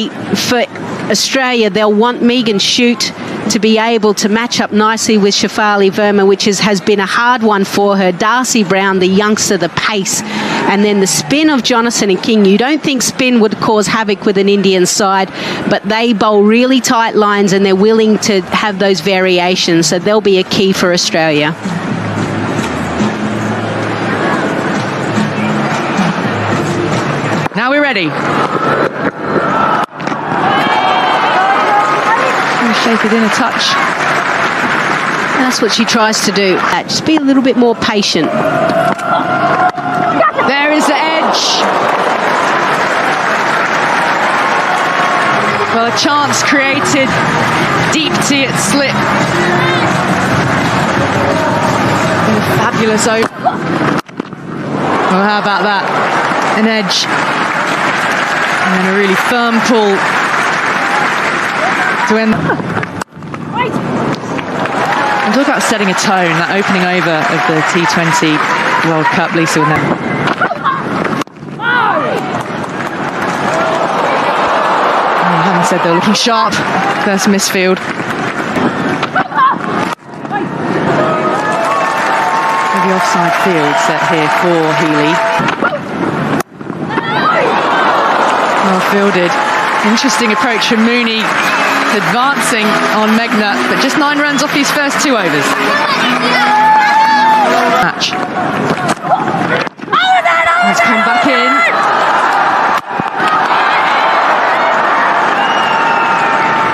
For Australia, they'll want Megan Shute to be able to match up nicely with Shafali Verma, which has been a hard one for her. Darcy Brown, the youngster, the pace, and then the spin of Jonathan and King. You don't think spin would cause havoc with an Indian side, but they bowl really tight lines and they're willing to have those variations, so they'll be a key for Australia. Now we're ready. Shape it in a touch. And that's what she tries to do. Just be a little bit more patient. There is the edge. Well, a chance created. Deep tee at slip. And a fabulous over. Well, how about that? An edge. And then a really firm pull to end. And talk about setting a tone, that opening over of the T20 World Cup, Lisa, with them. Having said they're looking sharp, first misfield. The offside field set here for Healy. Well fielded. Interesting approach from Mooney, advancing on Megna, but just 9 runs off his first 2 overs. Match. Let's come back in.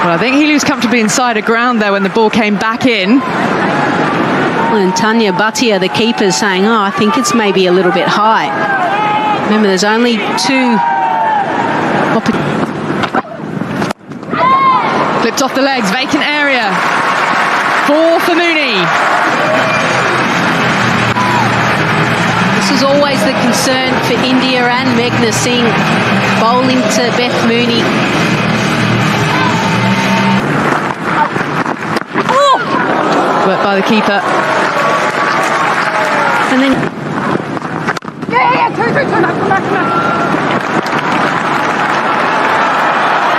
Well, I think Healy was comfortably inside of ground there when the ball came back in. And Tanya Bhatia, the keeper, saying, oh, I think it's maybe a little bit high. Remember, there's only 2 Flipped off the legs, vacant area. 4 for Mooney. This is always the concern for India and Meghna Singh, bowling to Beth Mooney. Worked by the keeper. And then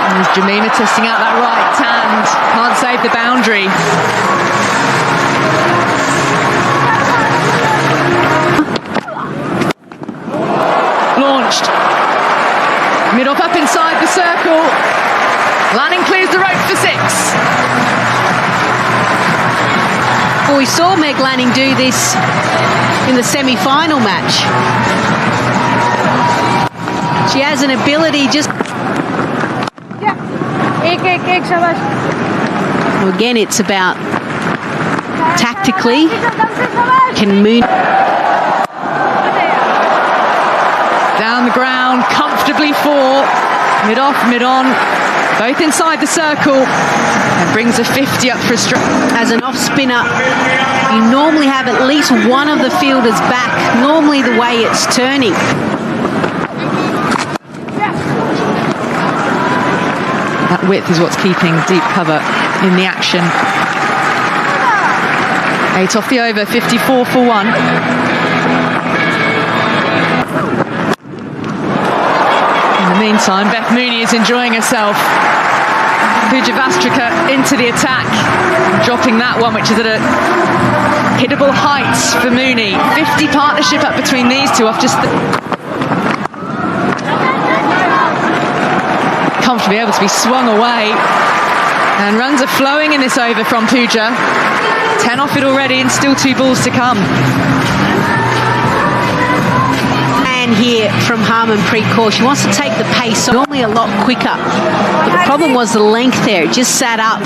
there's Jemima testing out that right hand. Can't save the boundary. Launched. Mid-off up inside the circle. Lanning clears the rope for 6. well, we saw Meg Lanning do this in the semi-final match. She has an ability just... Well, again, it's about tactically can Moon down the ground comfortably 4, mid off, mid on, both inside the circle, and brings a 50 up for a strike. As an off spinner, you normally have at least one of the fielders back, normally the way it's turning. That width is what's keeping deep cover in the action. 8 off the over, 54 for 1. In the meantime, Beth Mooney is enjoying herself. Pooja Vastrika into the attack, dropping that one, which is at a hittable height for Mooney. 50 partnership up between these two off just the... Comfortably able to be swung away, and runs are flowing in this over from Pooja. 10 off it already and still 2 balls to come. And here from Harmanpreet Kaur, she wants to take the pace normally a lot quicker, but the problem was the length there. It just sat up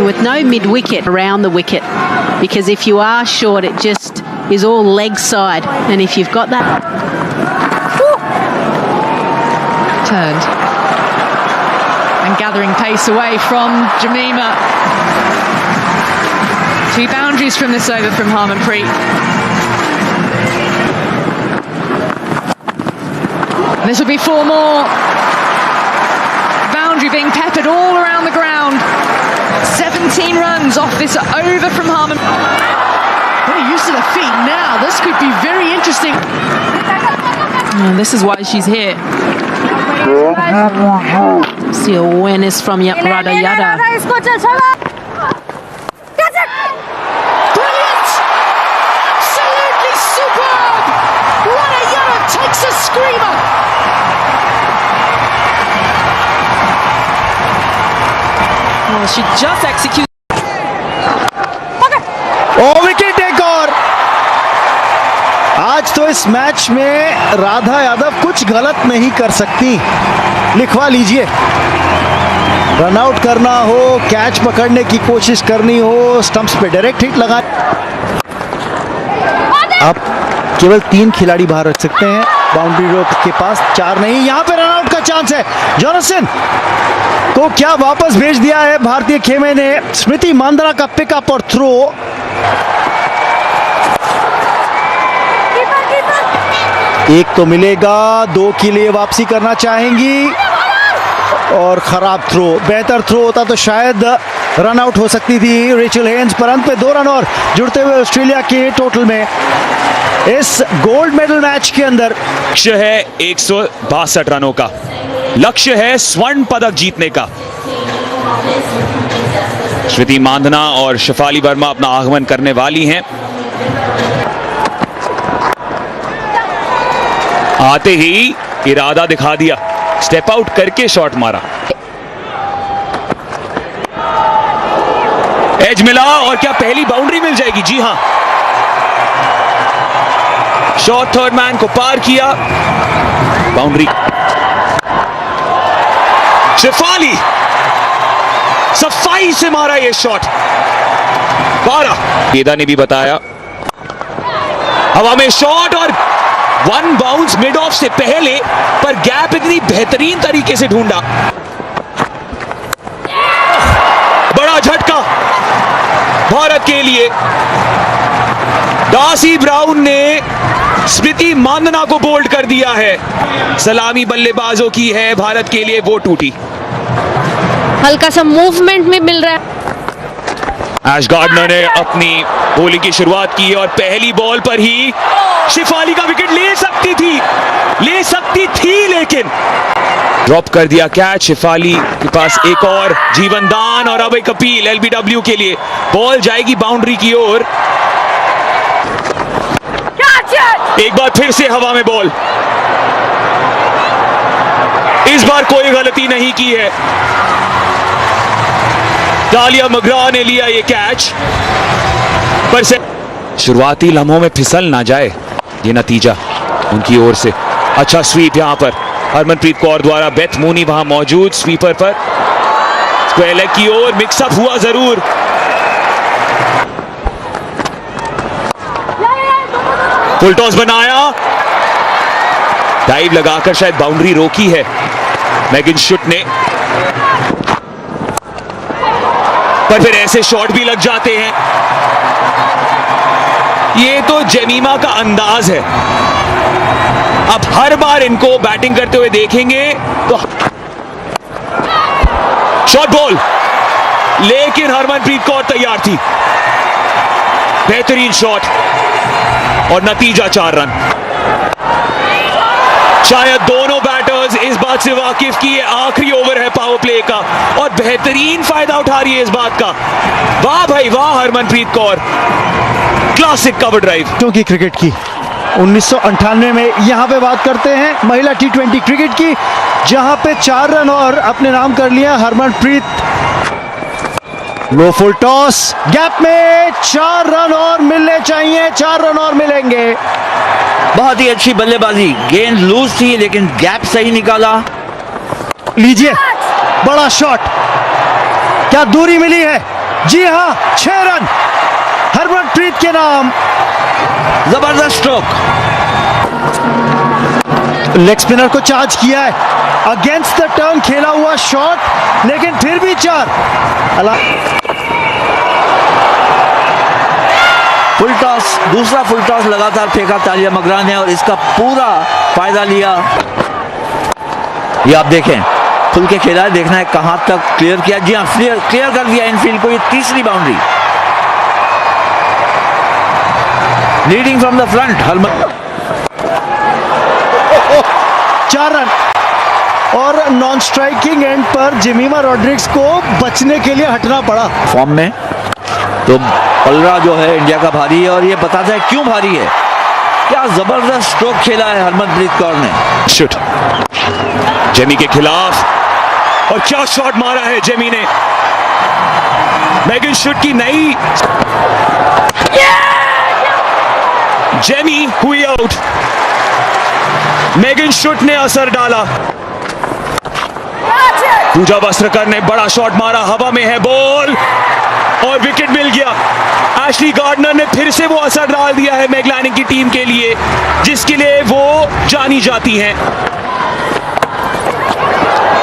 with no mid-wicket around the wicket, because if you are short it just is all leg side, and if you've got that... Turned and gathering pace away from Jemima. 2 boundaries from this over from Harmanpreet. This will be 4 more. Boundary being peppered all around the ground. 17 runs off this over from Harmanpreet. Getting used to the feet now. This could be very interesting. And this is why she's here. the awareness from Radha Yadav. Brilliant! Absolutely superb! Radha Yadav takes a screamer. Oh, she just executed. Oh wicket एक और। आज तो इस match में राधा यादव कुछ गलत नहीं कर सकती, लिखवा लीजिए। रनआउट करना हो, कैच पकड़ने की कोशिश करनी हो, स्टंप्स पे डायरेक्ट हिट लगा। आप केवल 3 खिलाड़ी बाहर रख सकते हैं, बाउंड्री रोप के पास 4 नहीं। यहां पे रनआउट का चांस है। जॉनसन को क्या वापस भेज दिया है भारतीय खेमे ने। स्मृति मांद्रा का पिकअप और थ्रो। एक तो मिलेगा, 2 के लिए वापसी करना चाहेंगी और खराब थ्रो। बेहतर थ्रो होता तो शायद रन आउट हो सकती थी रेचल हेन्स, पर अंत में 2 रन और जुड़ते हुए ऑस्ट्रेलिया के टोटल में इस गोल्ड मेडल मैच के अंदर। लक्ष्य है 162 रनों का, लक्ष्य है स्वर्ण पदक जीतने का। स्मृति मांधना और शेफाली वर्मा अपना आगमन करने वाली हैं। आते ही इरादा दिखा दिया, स्टेप आउट करके शॉट मारा। एज मिला और क्या पहली बाउंड्री मिल जाएगी? जी हां, शॉट थर्ड मैन को पार किया, बाउंड्री। शेफाली सफाई से मारा ये शॉट, 12। वेदा ने भी बताया, हवा में शॉट और 1 बाउंस मिड ऑफ से पहले, पर गैप इतनी बेहतरीन तरीके से ढूंढा। बड़ा झटका भारत के लिए। डार्सी ब्राउन ने स्मृति मांधना को बोल्ड कर दिया है। सलामी बल्लेबाजों की है, भारत के लिए वो टूटी। हल्का सा मूवमेंट में मिल रहा है। एश गार्डनर ने अपनी बॉलिंग की शुरुआत की और पहली बॉल पर ही शेफाली का विकेट ले सकती थी, लेकिन ड्रॉप कर दिया कैच। शेफाली के पास एक और जीवन दान और अब एक अपील एलबीडब्ल्यू के लिए। बॉल जाएगी बाउंड्री की ओर। एक बार फिर से हवा में बॉल, इस बार कोई गलती नहीं की है। डालिया मगरा ने लिया ये कैच, पर से शुरुआती लम्हों में फिसल ना जाए, ये नतीजा उनकी ओर से। अच्छा स्वीप यहां पर हरमनप्रीत कौर द्वारा, बेथ मूनी वहां मौजूद स्वीपर पर। स्क्वायर लेग की ओर मिक्सअप हुआ जरूर। फुल टॉस बनाया, डाइव लगाकर शायद बाउंड्री रोकी है मैगिन शुट ने, पर फिर ऐसे शॉट भी लग जाते हैं। ये तो जेमीमा का अंदाज है। अब हर बार इनको बैटिंग करते हुए देखेंगे तो शॉट बॉल, लेकिन हरमनप्रीत कौर तैयार थी। बेहतरीन शॉट और नतीजा 4 रन। शायद दोनों बैटर्स इस बात से वाकिफ कि ये आखिरी ओवर है पावर प्ले का और बेहतरीन फायदा उठा रही है इस बात का। वाह भाई वाह Harmanpreet Kaur, classic cover drive. क्योंकि क्रिकेट की 1998 में यहां पे बात करते हैं महिला T20 क्रिकेट की, जहां पे 4 रन और अपने नाम कर लिया हरमनप्रीत। लो फुल टॉस, गैप में 4 रन और मिलने चाहिए, 4 रन और मिलेंगे। बहुत ही अच्छी बल्लेबाजी, गेंद लूज थी लेकिन गैप सही निकाला। लीजिए बड़ा शॉट, क्या दूरी मिली है? जी हां, 6 रन हरमनप्रीत के नाम। जबरदस्त स्ट्रोक, लेग स्पिनर को चार्ज किया है, अगेंस्ट द टर्न खेला हुआ शॉट, लेकिन फिर भी 4। फुल टॉस, दूसरा फुल टॉस लगातार फेंका तालिया मगरा ने और इसका पूरा फायदा लिया। ये आप देखें, खुल के खेला है, देखना है कहां तक क्लियर किया। जी हाँ, क्लियर कर दिया इनफील्ड को। ये तीसरी boundary, leading from the front. 4 run और नॉन स्ट्राइकिंग एंड पर जेमिमा रॉड्रिग्स को बचने के लिए हटना पड़ा। फॉर्म में तो पलरा जो है इंडिया का भारी है और ये बताता है क्यों भारी है। क्या जबरदस्त स्ट्रोक खेला है हरमनप्रीत कौर ने। शॉट जेमी के खिलाफ और क्या शॉट मारा है जेमी ने। मेगन शूट की नई जेमी हुई आउट। मेगन शूट ने असर डाला। पूजा वस्त्रकर ने बड़ा शॉट मारा, हवा में है बॉल और विकेट मिल गया। एशली गार्डनर ने फिर से वो असर डाल दिया है मैगलानिंग की टीम के लिए, जिसके लिए वो जानी जाती हैं।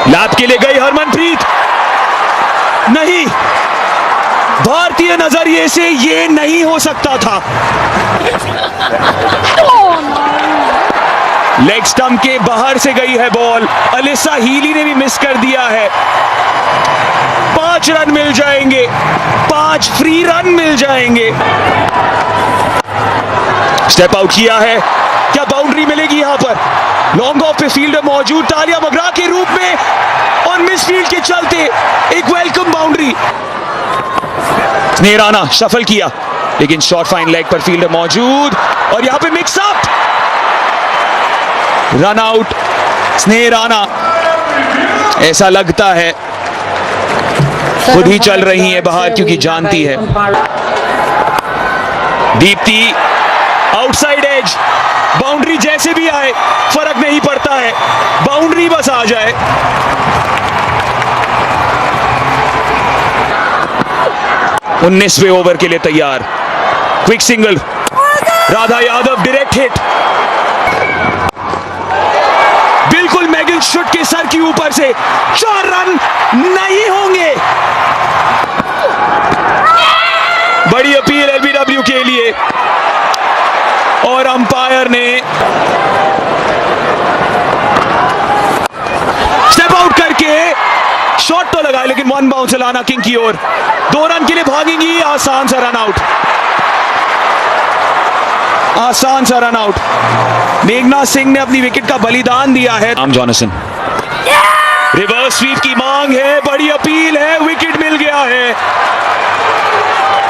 लैप के लिए गई हरमनप्रीत, नहीं, भारतीय नजरिए से ये नहीं हो सकता था। लेग स्टंप के बाहर से गई है बॉल। अलिसा हीली ने भी मिस कर दिया है। 5 रन मिल जाएंगे, 5 फ्री रन मिल जाएंगे। स्टेप आउट किया है, क्या बाउंड्री मिलेगी यहां पर? लॉन्ग ऑफ पे फील्डर मौजूद, तालिया मगरा के रूप में और मिस फील्ड के चलते एक वेलकम बाउंड्री। स्नेह राणा शफल किया, लेकिन शॉर्ट फाइन लेग पर फील्डर मौजूद और यहां पे मिक्स अप, रन आउट। स्नेह राणा ऐसा लगता है खुद ही चल रही है बाहर, क्योंकि जानती है दीप्ति आउटसाइड एज, बाउंड्री जैसे भी आए फर्क नहीं पड़ता है, बाउंड्री बस आ जाए। उन्नीसवें ओवर के लिए तैयार। Quick single, Radha Yadav direct hit, बिल्कुल मैगन शूट के सर के ऊपर से 4 रन नहीं होंगे। बड़ी अपील एलबीडब्ल्यू के लिए और अंपायर ने स्टेप आउट करके शॉट तो लगाया, लेकिन 1 बाउंस लाना किंग की ओर। 2 रन के लिए भागेंगी, आसान सा रन आउट, आसान सा रन आउट। मेघना सिंह ने अपनी विकेट का बलिदान दिया है। राम जॉनसन, रिवर्स स्वीप की मांग है, बड़ी अपील है, विकेट मिल गया है।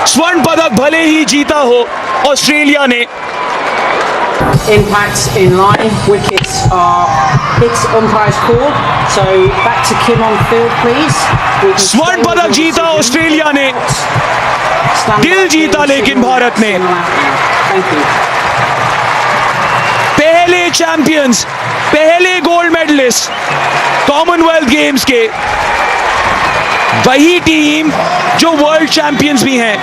स्वर्ण पदक भले ही जीता हो ऑस्ट्रेलिया ने। Impacts in line, wickets are hits, umpires called, so back to Kim on field please. स्वर्ण पदक जीता ऑस्ट्रेलिया ने, दिल जीता लेकिन भारत ने। पहले चैंपियंस, पहले गोल्ड मेडलिस्ट कॉमनवेल्थ गेम्स के, वही टीम जो वर्ल्ड चैंपियंस भी हैं।